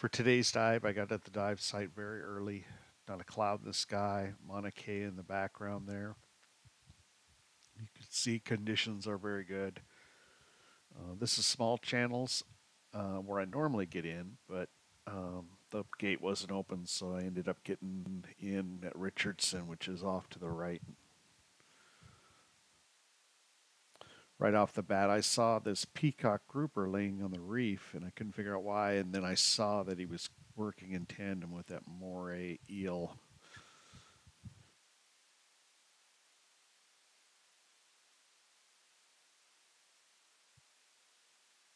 For today's dive, I got at the dive site very early. Not a cloud in the sky, Mauna Kea in the background there. You can see conditions are very good. This is small channels where I normally get in, but the gate wasn't open, so I ended up getting in at Richardson, which is off to the right. Right off the bat, I saw this peacock grouper laying on the reef, and I couldn't figure out why. And then I saw that he was working in tandem with that moray eel.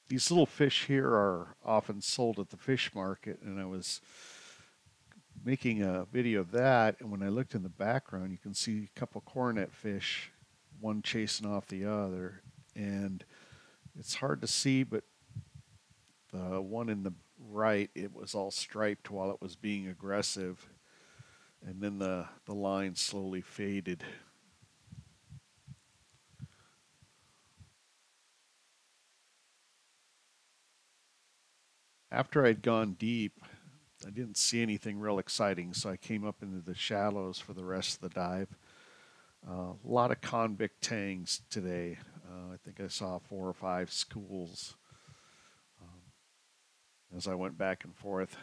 These little fish here are often sold at the fish market, and I was making a video of that, and when I looked in the background, you can see a couple coronet fish, one chasing off the other, and it's hard to see, but the one in the right, it was all striped while it was being aggressive, and then the line slowly faded. After I'd gone deep, I didn't see anything real exciting, so I came up into the shallows for the rest of the dive. A lot of convict tangs today. I think I saw 4 or 5 schools as I went back and forth.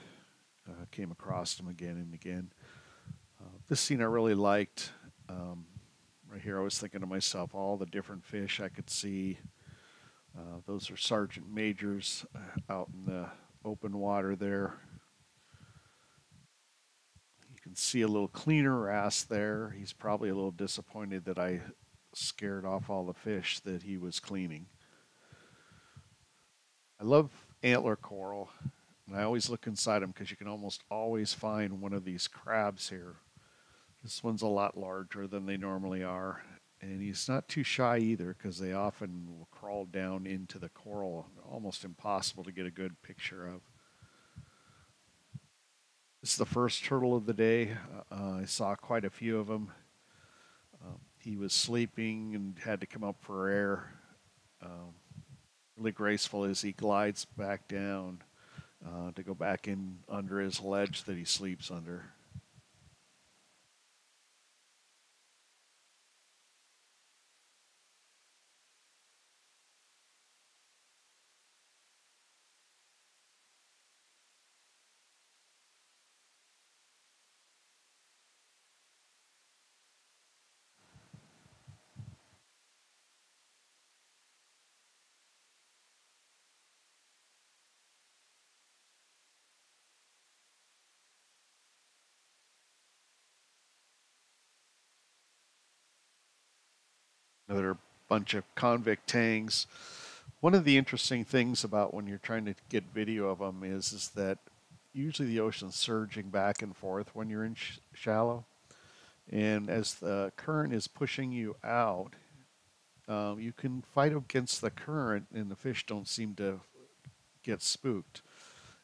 Came across them again and again. This scene I really liked. Right here, I was thinking to myself, all the different fish I could see. Those are sergeant majors out in the open water there. You can see a little cleaner wrasse there. He's probably a little disappointed that I scared off all the fish that he was cleaning. I love antler coral, and I always look inside them because you can almost always find one of these crabs here. This one's a lot larger than they normally are, and he's not too shy either because they often will crawl down into the coral. Almost impossible to get a good picture of. This is the first turtle of the day. I saw quite a few of them. He was sleeping and had to come up for air. Um, really graceful as he glides back down to go back in under his ledge that he sleeps under. Another bunch of convict tangs. One of the interesting things about when you're trying to get video of them is that usually the ocean's surging back and forth when you're in shallow. And as the current is pushing you out, you can fight against the current, and the fish don't seem to get spooked.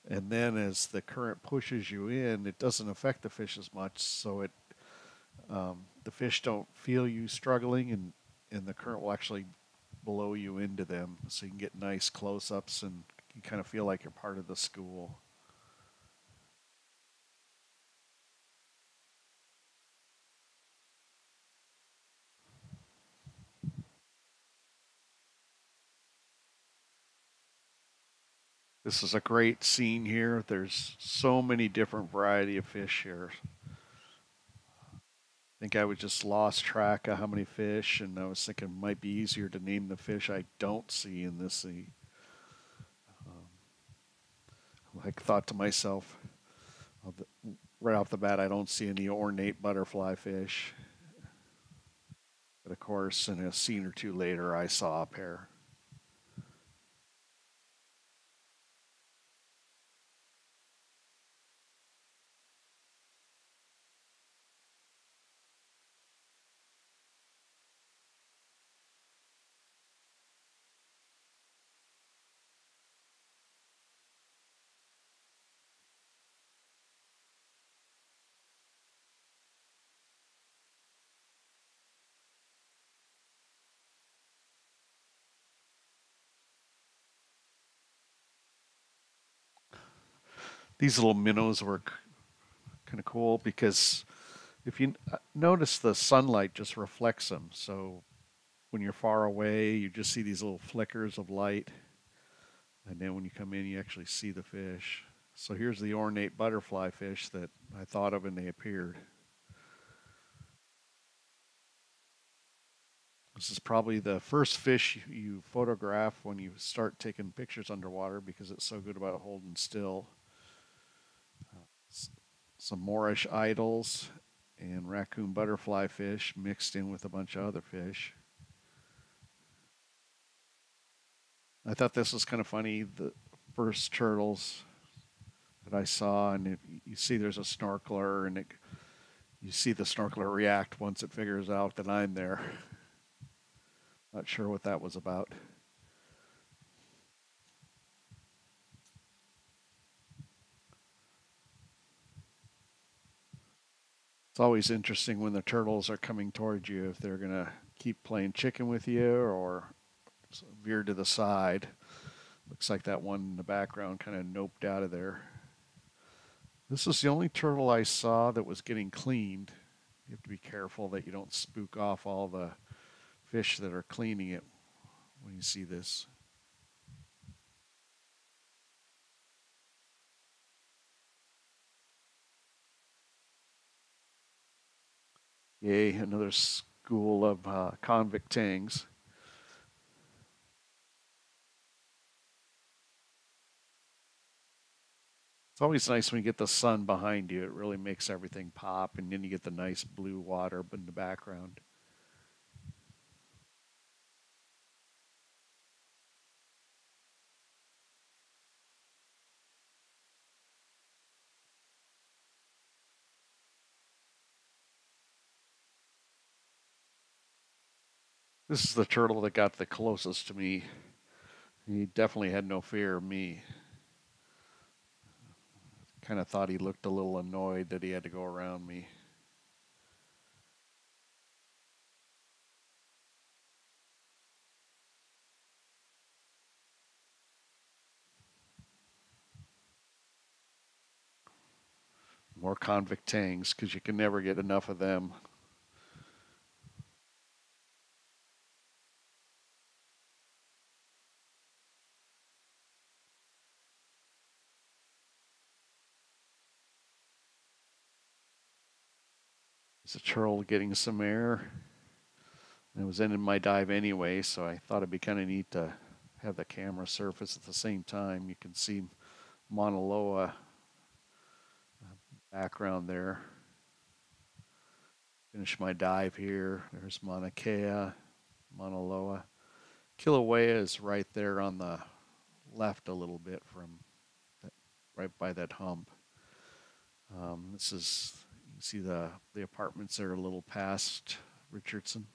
And then as the current pushes you in, it doesn't affect the fish as much, so the fish don't feel you struggling, and the current will actually blow you into them, so you can get nice close-ups and you kind of feel like you're part of the school. This is a great scene here. There's so many different variety of fish here. I think I was just lost track of how many fish, and I was thinking it might be easier to name the fish I don't see in this scene. I thought to myself, right off the bat, I don't see any ornate butterfly fish. But of course, in a scene or two later, I saw a pair. These little minnows were kind of cool because if you notice, the sunlight just reflects them. So when you're far away, you just see these little flickers of light. And then when you come in, you actually see the fish. So here's the ornate butterfly fish that I thought of when they appeared. This is probably the first fish you photograph when you start taking pictures underwater because it's so good about holding still. Some Moorish idols and raccoon butterfly fish mixed in with a bunch of other fish. I thought this was kind of funny. The first turtles that I saw, and you see there's a snorkeler, and you see the snorkeler react once it figures out that I'm there. Not sure what that was about. It's always interesting when the turtles are coming towards you if they're going to keep playing chicken with you or veer to the side. Looks like that one in the background kind of noped out of there. This is the only turtle I saw that was getting cleaned. You have to be careful that you don't spook off all the fish that are cleaning it when you see this. Yay, another school of convict tangs. It's always nice when you get the sun behind you. It really makes everything pop, and then you get the nice blue water in the background. This is the turtle that got the closest to me. He definitely had no fear of me. Kind of thought he looked a little annoyed that he had to go around me. More convict tangs because you can never get enough of them. It's a turtle getting some air. And it was ending my dive anyway, so I thought it'd be kind of neat to have the camera surface at the same time. You can see Mauna Loa background there. Finish my dive here. There's Mauna Kea, Mauna Loa. Kilauea is right there on the left a little bit from that, right by that hump. This is, you can see the apartments are a little past Richardson.